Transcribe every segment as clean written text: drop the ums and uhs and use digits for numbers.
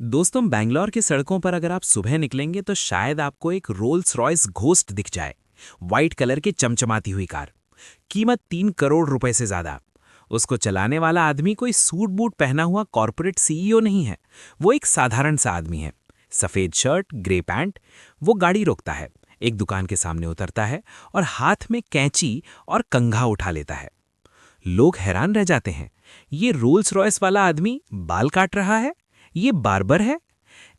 दोस्तों, बैंगलोर की सड़कों पर अगर आप सुबह निकलेंगे तो शायद आपको एक रोल्स रॉयस घोस्ट दिख जाए। वाइट कलर की चमचमाती हुई कार, कीमत 3 करोड़ रुपए से ज्यादा। उसको चलाने वाला आदमी कोई सूट बूट पहना हुआ कॉर्पोरेट सीईओ नहीं है। वो एक साधारण सा आदमी है। सफेद शर्ट, ग्रे पैंट। वो गाड़ी रोकता है, एक दुकान के सामने उतरता है और हाथ में कैंची और कंघा उठा लेता है। लोग हैरान रह जाते हैं। ये रोल्स रॉयस वाला आदमी बाल काट रहा है? ये बार्बर है?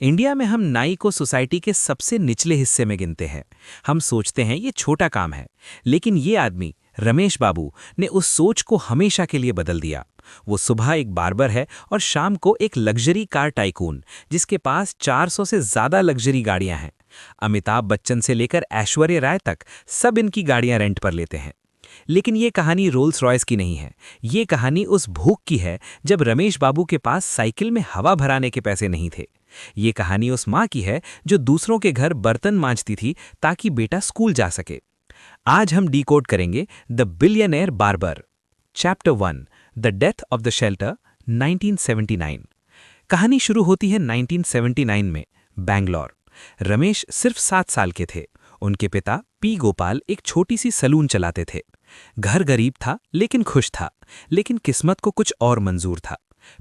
इंडिया में हम नाई को सोसाइटी के सबसे निचले हिस्से में गिनते हैं। हम सोचते हैं ये छोटा काम है, लेकिन ये आदमी रमेश बाबू ने उस सोच को हमेशा के लिए बदल दिया। वो सुबह एक बार्बर है और शाम को एक लग्जरी कार टाइकून, जिसके पास 400 से ज्यादा लग्जरी गाड़ियां हैं। अमिताभ बच्चन से लेकर ऐश्वर्या राय तक सब इनकी गाड़ियां रेंट पर लेते हैं। लेकिन ये कहानी रोल्स रॉयस की नहीं है। ये कहानी उस भूख की है जब रमेश बाबू के पास साइकिल में हवा भराने के पैसे नहीं थे। ये कहानी उस माँ की है जो दूसरों के घर बर्तन मांजती थी ताकि बेटा स्कूल जा सके। आज हम डिकोड करेंगे the billionaire barber. Chapter 1, the death of the shelter, 1979। कहानी शुरू होती है 1979 में, बैंगलोर। रमेश सिर्फ 7 साल के थे। उनके पिता पी गोपाल एक छोटी सी सलून चलाते थे। घर गरीब था लेकिन खुश था। लेकिन किस्मत को कुछ और मंजूर था।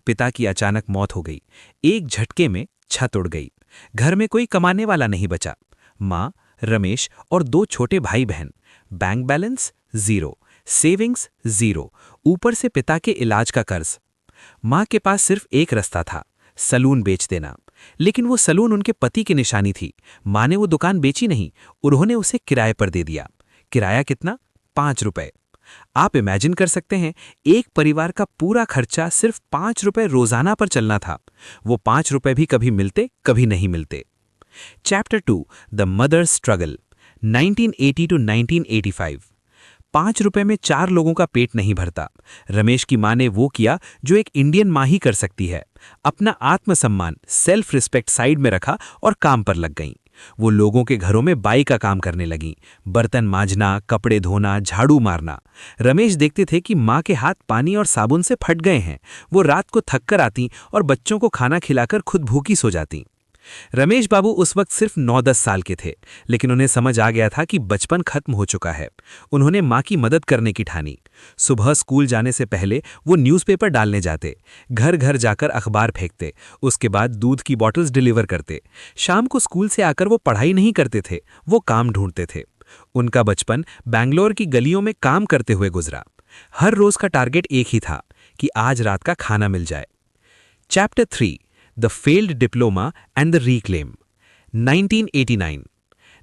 पिता की अचानक मौत हो गई। एक झटके में छत उड़ गई। घर में कोई कमाने वाला नहीं बचा। माँ, रमेश और 2 छोटे भाई बहन। बैंक बैलेंस 0, सेविंग्स 0, ऊपर से पिता के इलाज का कर्ज। माँ के पास सिर्फ एक रास्ता था, सलून बेच देना। लेकिन वो सलून उनके पति की निशानी थी। माँ ने वो दुकान बेची नहीं, उन्होंने उसे किराए पर दे दिया। किराया कितना? 5 रुपए। आप इमेजिन कर सकते हैं, एक परिवार का पूरा खर्चा सिर्फ 5 रुपए रोजाना पर चलना था। वो 5 रुपए भी कभी मिलते, कभी नहीं मिलते। Chapter 2, the mother's struggle, 1980 to 1985। 5 रुपए में 4 लोगों का पेट नहीं भरता। रमेश की माँ ने वो किया जो एक इंडियन माँ ही कर सकती है। अपना आत्मसम्मान, सेल्फ रिस्पेक्ट साइड में रखा और काम पर लग गईं। वो लोगों के घरों में बाई का काम करने लगीं, बर्तन मांजना, कपड़े धोना, झाड़ू मारना। रमेश देखते थे कि माँ के हाथ पानी और साबुन से फट गए हैं। वो रात को थक कर आती और बच्चों को खाना खिलाकर खुद भूखी सो जाती। रमेश बाबू उस वक्त सिर्फ 9-10 साल के थे, लेकिन उन्हें समझ आ गया था कि बचपन खत्म हो चुका है। उन्होंने माँ की मदद करने की ठानी। सुबह स्कूल जाने से पहले वो न्यूज़पेपर डालने जाते, घर घर जाकर अखबार फेंकते, उसके बाद दूध की बॉटल्स डिलीवर करते। शाम को स्कूल से आकर वो पढ़ाई नहीं करते थे, वो काम ढूंढते थे। उनका बचपन बैंगलोर की गलियों में काम करते हुए गुजरा। हर रोज का टारगेट एक ही था कि आज रात का खाना मिल जाए। Chapter 3, the failed diploma and the reclaim, 1989।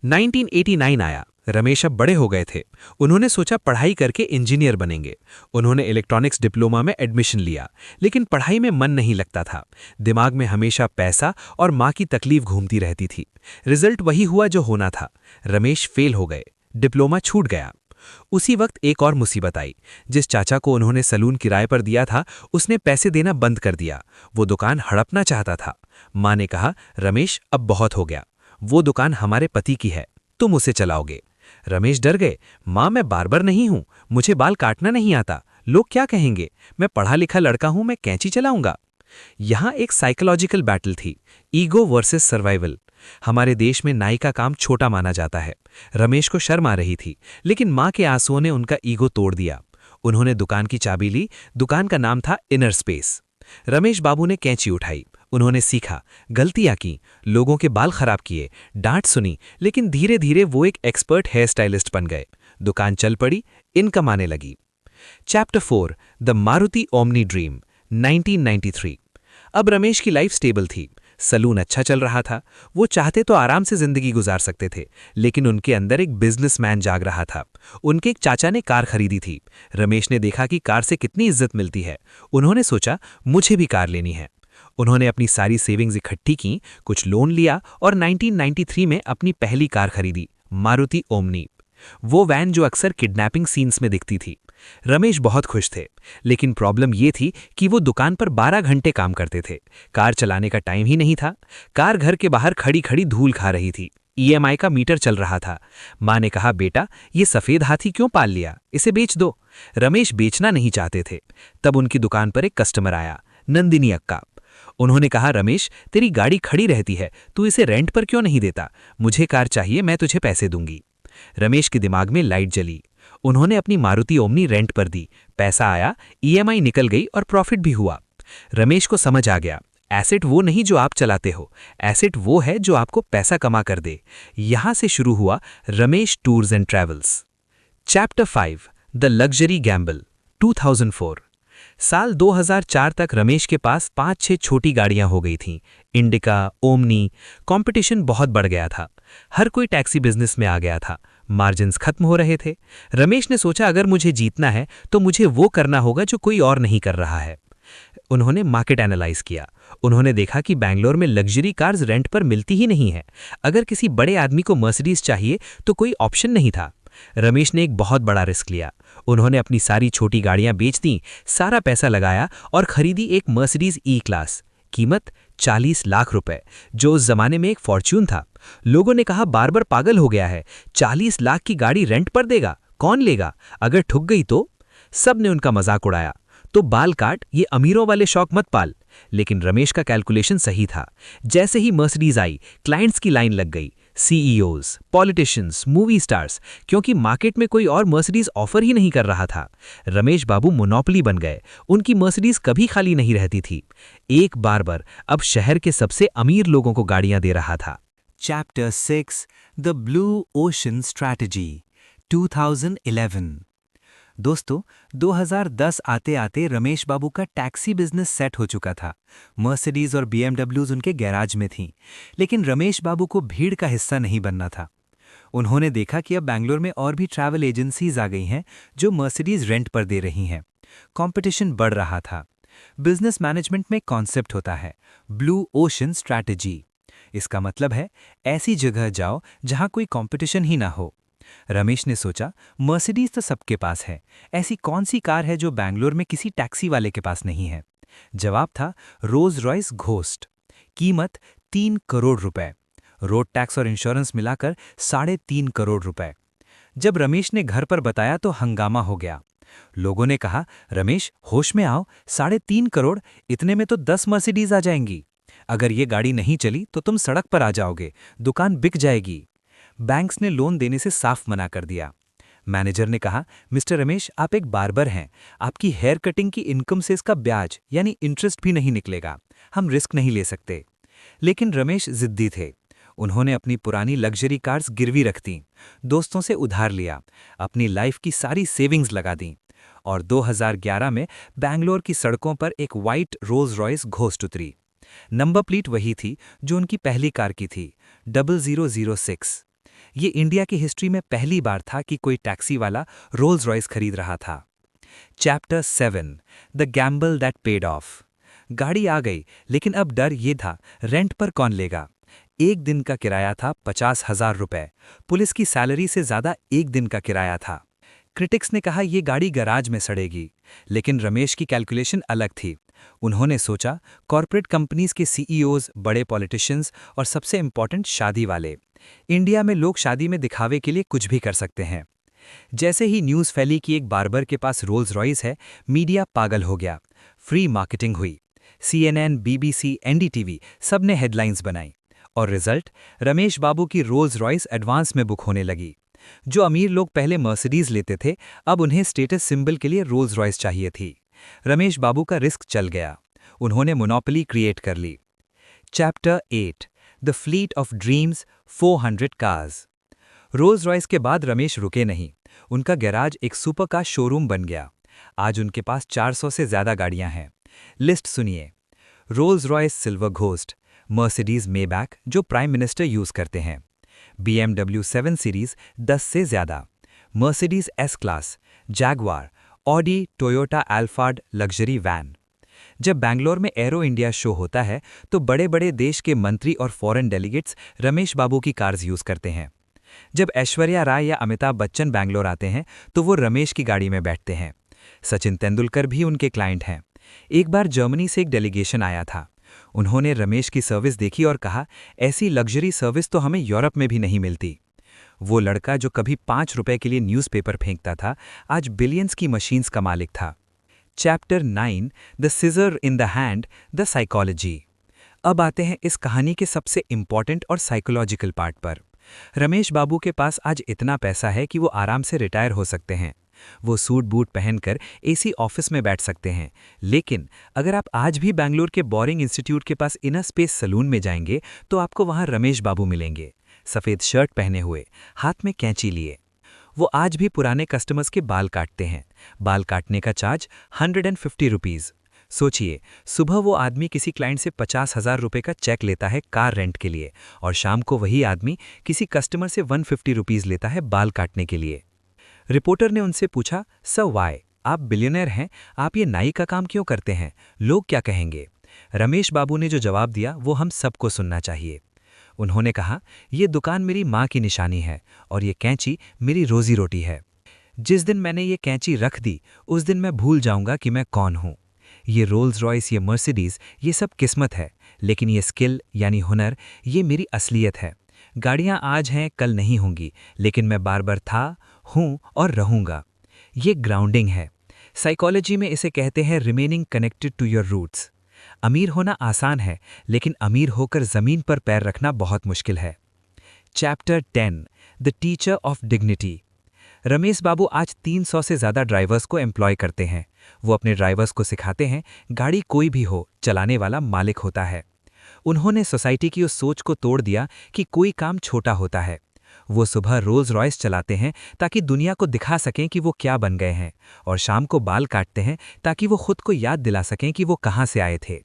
1989 आया। रमेश अब बड़े हो गए थे। उन्होंने सोचा पढ़ाई करके इंजीनियर बनेंगे। उन्होंने इलेक्ट्रॉनिक्स डिप्लोमा में एडमिशन लिया, लेकिन पढ़ाई में मन नहीं लगता था। दिमाग में हमेशा पैसा और माँ की तकलीफ घूमती रहती थी। रिजल्ट वही हुआ जो होना था। रमेश फेल हो गए, डिप्लोमा छूट गया। उसी वक्त एक और मुसीबत आई। जिस चाचा को उन्होंने सलून किराए पर दिया था, उसने पैसे देना बंद कर दिया। वो दुकान हड़पना चाहता था। माँ ने कहा, रमेश अब बहुत हो गया, वो दुकान हमारे पति की है, तुम उसे चलाओगे। रमेश डर गए। माँ, मैं बार्बर नहीं हूं, मुझे बाल काटना नहीं आता, लोग क्या कहेंगे? मैं पढ़ा लिखा लड़का हूं, मैं कैंची चलाऊंगा? यहां एक साइकोलॉजिकल बैटल थी, ईगो वर्सेस सर्वाइवल। हमारे देश में नाई का काम छोटा माना जाता है। रमेश को शर्म आ रही थी, लेकिन माँ के आंसुओं ने उनका ईगो तोड़ दिया। उन्होंने दुकान की चाबी ली। दुकान का नाम था इनर स्पेस। रमेश बाबू ने कैंची उठाई। उन्होंने सीखा, गलतियां की, लोगों के बाल खराब किए, डांट सुनी, लेकिन धीरे धीरे वो एक एक्सपर्ट हेयर स्टाइलिस्ट बन गए। दुकान चल पड़ी, इनकम आने लगी। Chapter 4, the Maruti omni dream, 1993। अब रमेश की लाइफ स्टेबल थी। सलून अच्छा चल रहा था। वो चाहते तो आराम से जिंदगी गुजार सकते थे, लेकिन उनके अंदर एक बिजनेसमैन जाग रहा था। उनके एक चाचा ने कार खरीदी थी। रमेश ने देखा कि कार से कितनी इज्जत मिलती है। उन्होंने सोचा, मुझे भी कार लेनी है। उन्होंने अपनी सारी सेविंग्स इकट्ठी की, कुछ लोन लिया और 1993 में अपनी पहली कार खरीदी, मारुति ओमनी। वो वैन जो अक्सर किडनैपिंग सीन्स में दिखती थी। रमेश बहुत खुश थे, लेकिन प्रॉब्लम ये थी कि वो दुकान पर 12 घंटे काम करते थे। कार चलाने का टाइम ही नहीं था। कार घर के बाहर खड़ी खड़ी धूल खा रही थी। ईएमआई का मीटर चल रहा था। माँ ने कहा, बेटा, ये सफेद हाथी क्यों पाल लिया, इसे बेच दो। रमेश बेचना नहीं चाहते थे। तब उनकी दुकान पर एक कस्टमर आया, नंदिनी अक्का। उन्होंने कहा, रमेश, तेरी गाड़ी खड़ी रहती है, तू इसे रेंट पर क्यों नहीं देता? मुझे कार चाहिए, मैं तुझे पैसे दूंगी। रमेश के दिमाग में लाइट जली। उन्होंने अपनी मारुति ओमनी रेंट पर दी, पैसा आया, ईएमआई निकल गई और प्रॉफिट भी हुआ। रमेश को समझ आ गया, एसेट वो नहीं जो आप चलाते हो, एसेट वो है जो आपको पैसा कमा कर दे। यहां से शुरू हुआ Ramesh tours and travels. Chapter 5, the luxury Gamble, 2004। साल 2004 तक रमेश के पास 5-6 छोटी गाड़ियां हो गई थीं, इंडिका, ओमनी। कंपटीशन बहुत बढ़ गया था, हर कोई टैक्सी बिजनेस में आ गया था, मार्जिन्स खत्म हो रहे थे। रमेश ने सोचा, अगर मुझे जीतना है तो मुझे वो करना होगा जो कोई और नहीं कर रहा है। उन्होंने मार्केट एनालाइज किया। उन्होंने देखा कि बैंगलोर में लग्जरी कार्स रेंट पर मिलती ही नहीं है। अगर किसी बड़े आदमी को मर्सिडीज चाहिए तो कोई ऑप्शन नहीं था। रमेश ने एक बहुत बड़ा रिस्क लिया। उन्होंने अपनी सारी छोटी गाड़ियां बेच दी, सारा पैसा लगाया और खरीदी एक मर्सिडीज ई क्लास। कीमत 40 लाख रुपए, जो उस जमाने में एक फॉर्च्यून था। लोगों ने कहा, बार-बार पागल हो गया है, 40 लाख की गाड़ी रेंट पर देगा, कौन लेगा? अगर ठुक गई तो? सब ने उनका मजाक उड़ाया। तो बाल काट, ये अमीरों वाले शौक मत पाल। लेकिन रमेश का कैलकुलेशन सही था। जैसे ही मर्सिडीज आई, क्लाइंट्स की लाइन लग गई, सीईओज, पॉलिटिशियंस, मूवी स्टार्स, क्योंकि मार्केट में कोई और मर्सिडीज ऑफर ही नहीं कर रहा था। रमेश बाबू मोनोपोली बन गए। उनकी मर्सिडीज कभी खाली नहीं रहती थी। एक बार अब शहर के सबसे अमीर लोगों को गाड़ियां दे रहा था। Chapter 6, the blue ocean strategy, 2011। दोस्तों, 2010 आते आते रमेश बाबू का टैक्सी बिजनेस सेट हो चुका था। मर्सिडीज और बीएमडब्ल्यूज उनके गैराज में थीं, लेकिन रमेश बाबू को भीड़ का हिस्सा नहीं बनना था। उन्होंने देखा कि अब बैंगलोर में और भी ट्रैवल एजेंसीज आ गई हैं जो मर्सिडीज रेंट पर दे रही हैं। कंपटीशन बढ़ रहा था। बिजनेस मैनेजमेंट में कॉन्सेप्ट होता है ब्लू ओशन स्ट्रैटेजी। इसका मतलब है ऐसी जगह जाओ जहां कोई कंपटीशन ही ना हो। रमेश ने सोचा, मर्सिडीज तो सबके पास है, ऐसी कौन सी कार है जो बैंगलोर में किसी टैक्सी वाले के पास नहीं है? जवाब था रोल्स रॉयस घोस्ट। कीमत 3 करोड़ रुपए, रोड टैक्स और इंश्योरेंस मिलाकर 3.5 करोड़ रुपए। जब रमेश ने घर पर बताया तो हंगामा हो गया। लोगों ने कहा, रमेश, होश में आओ, 3.5 करोड़, इतने में तो 10 मर्सिडीज आ जाएंगी। अगर ये गाड़ी नहीं चली तो तुम सड़क पर आ जाओगे, दुकान बिक जाएगी। बैंक्स ने लोन देने से साफ मना कर दिया। मैनेजर ने कहा, मिस्टर रमेश, आप एक बार्बर हैं, आपकी हेयर कटिंग की इनकम से इसका ब्याज यानी इंटरेस्ट भी नहीं निकलेगा, हम रिस्क नहीं ले सकते। लेकिन रमेश जिद्दी थे। उन्होंने अपनी पुरानी लग्जरी कार्स गिरवी रख दी, दोस्तों से उधार लिया, अपनी लाइफ की सारी सेविंग्स लगा दी और 2011 में बैंगलोर की सड़कों पर एक वाइट रोल्स रॉयस घोस्ट उतरी। नंबर प्लेट वही थी जो उनकी पहली कार की थी, 0006। ये इंडिया की हिस्ट्री में पहली बार था कि कोई टैक्सी वाला रोल्स रॉयस खरीद रहा था। Chapter 7, the Gamble that paid of. गाड़ी आ गई, लेकिन अब डर ये था, रेंट पर कौन लेगा? एक दिन का किराया था 50,000 रुपए, पुलिस की सैलरी से ज्यादा एक दिन का किराया था। क्रिटिक्स ने कहा ये गाड़ी गराज में सड़ेगी, लेकिन रमेश की कैलकुलेशन अलग थी। उन्होंने सोचा, कॉर्पोरेट कंपनीज के सीईओज, बड़े पॉलिटिशियंस और सबसे इंपॉर्टेंट शादी वाले। इंडिया में लोग शादी में दिखावे के लिए कुछ भी कर सकते हैं। जैसे ही न्यूज़ फैली कि एक बार्बर के पास रोल्स रॉयस है, मीडिया पागल हो गया। फ्री मार्केटिंग हुई। CNN, BBC, NDTV सब ने हेडलाइंस बनाई और रिजल्ट, रमेश बाबू की रोल्स रॉयस एडवांस में बुक होने लगी। जो अमीर लोग पहले मर्सिडीज लेते थे, अब उन्हें स्टेटस सिंबल के लिए रोल्स रॉयस चाहिए थी। रमेश बाबू का रिस्क चल गया। उन्होंने मोनोपोली क्रिएट कर ली। Chapter 8, the fleet of dreams, 400 cars. Rolls Royce के बाद रमेश रुके नहीं। उनका गैराज एक सुपर कार शोरूम बन गया। आज उनके पास 400 से ज्यादा गाड़ियां हैं। लिस्ट सुनिए। Rolls Royce Silver Ghost, Mercedes Maybach जो प्राइम मिनिस्टर यूज करते हैं, BMW 7 सीरीज 10 से ज्यादा, Mercedes S class, Jaguar, Audi, Toyota Alphard luxury van. जब बैंगलोर में एरो इंडिया शो होता है तो बड़े बड़े देश के मंत्री और फॉरेन डेलीगेट्स रमेश बाबू की कार्स यूज करते हैं। जब ऐश्वर्या राय या अमिताभ बच्चन बैंगलोर आते हैं तो वो रमेश की गाड़ी में बैठते हैं। सचिन तेंदुलकर भी उनके क्लाइंट हैं। एक बार जर्मनी से एक डेलीगेशन आया था। उन्होंने रमेश की सर्विस देखी और कहा, ऐसी लग्जरी सर्विस तो हमें यूरोप में भी नहीं मिलती। वो लड़का जो कभी 5 रुपए के लिए न्यूज़पेपर फेंकता था, आज बिलियंस की मशीन्स का मालिक था। Chapter 9 the scissor in the hand the psychology. अब आते हैं इस कहानी के सबसे इम्पॉर्टेंट और साइकोलॉजिकल पार्ट पर। रमेश बाबू के पास आज इतना पैसा है कि वो आराम से रिटायर हो सकते हैं। वो सूट बूट पहनकर एसी ऑफिस में बैठ सकते हैं। लेकिन अगर आप आज भी बैंगलोर के बोरिंग इंस्टीट्यूट के पास इनर स्पेस सलून में जाएंगे तो आपको वहां रमेश बाबू मिलेंगे, सफ़ेद शर्ट पहने हुए, हाथ में कैंची लिए। वो आज भी पुराने कस्टमर्स के बाल काटते हैं। बाल काटने का चार्ज 150 रुपीज़। सोचिए, सुबह वो आदमी किसी क्लाइंट से 50,000 रुपये का चेक लेता है कार रेंट के लिए, और शाम को वही आदमी किसी कस्टमर से 150 रुपीज़ लेता है बाल काटने के लिए। रिपोर्टर ने उनसे पूछा, सर वाई, आप बिलियनर हैं, आप ये नाई का काम क्यों करते हैं, लोग क्या कहेंगे? रमेश बाबू ने जो जवाब दिया वो हम सबको सुनना चाहिए। उन्होंने कहा, ये दुकान मेरी माँ की निशानी है और ये कैंची मेरी रोजी रोटी है। जिस दिन मैंने ये कैंची रख दी उस दिन मैं भूल जाऊंगा कि मैं कौन हूँ। ये रोल्स रॉयस, ये मर्सिडीज़, ये सब किस्मत है, लेकिन ये स्किल यानी हुनर, ये मेरी असलियत है। गाड़ियाँ आज हैं कल नहीं होंगी, लेकिन मैं बार बार था, हूँ और रहूँगा। ये ग्राउंडिंग है। साइकोलॉजी में इसे कहते हैं remaining connected to your roots. अमीर होना आसान है, लेकिन अमीर होकर ज़मीन पर पैर रखना बहुत मुश्किल है। Chapter 10 the teacher of dignity. Ramesh Babu आज 300 से ज़्यादा ड्राइवर्स को एम्प्लॉय करते हैं। वो अपने ड्राइवर्स को सिखाते हैं, गाड़ी कोई भी हो, चलाने वाला मालिक होता है। उन्होंने सोसाइटी की उस सोच को तोड़ दिया कि कोई काम छोटा होता है। वो सुबह रोल्स रॉयस चलाते हैं ताकि दुनिया को दिखा सकें कि वो क्या बन गए हैं, और शाम को बाल काटते हैं ताकि वो खुद को याद दिला सकें कि वो कहाँ से आए थे।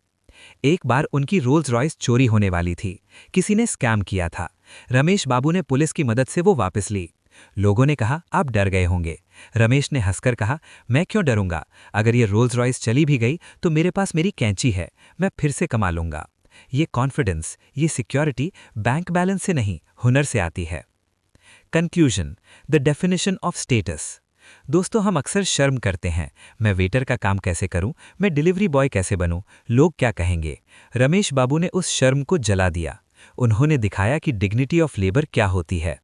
एक बार उनकी रोल्स रॉयस चोरी होने वाली थी। किसी ने स्कैम किया था। रमेश बाबू ने पुलिस की मदद से वो वापस ली। लोगों ने कहा, आप डर गए होंगे। रमेश ने हंसकर कहा, मैं क्यों डरूंगा? अगर ये रोल्स रॉयस चली भी गई तो मेरे पास मेरी कैंची है, मैं फिर से कमा लूंगा। ये कॉन्फिडेंस, ये सिक्योरिटी बैंक बैलेंस से नहीं, हुनर से आती है। Conclusion, the definition of status. दोस्तों, हम अक्सर शर्म करते हैं, मैं वेटर का काम कैसे करूं, मैं डिलीवरी बॉय कैसे बनूं, लोग क्या कहेंगे? रमेश बाबू ने उस शर्म को जला दिया। उन्होंने दिखाया कि डिग्निटी ऑफ लेबर क्या होती है।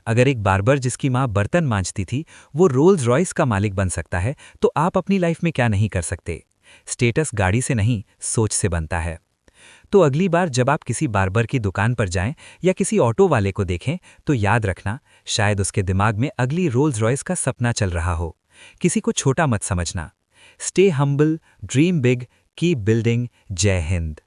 अगर एक बार्बर जिसकी माँ बर्तन मांजती थी वो रोल्स रॉयस का मालिक बन सकता है, तो आप अपनी लाइफ में क्या नहीं कर सकते? स्टेटस गाड़ी से नहीं, सोच से बनता है। तो अगली बार जब आप किसी बार्बर की दुकान पर जाएं या किसी ऑटो वाले को देखें तो याद रखना, शायद उसके दिमाग में अगली रोल्स रॉयस का सपना चल रहा हो। किसी को छोटा मत समझना। Stay humble, dream big, keep building. जय हिंद।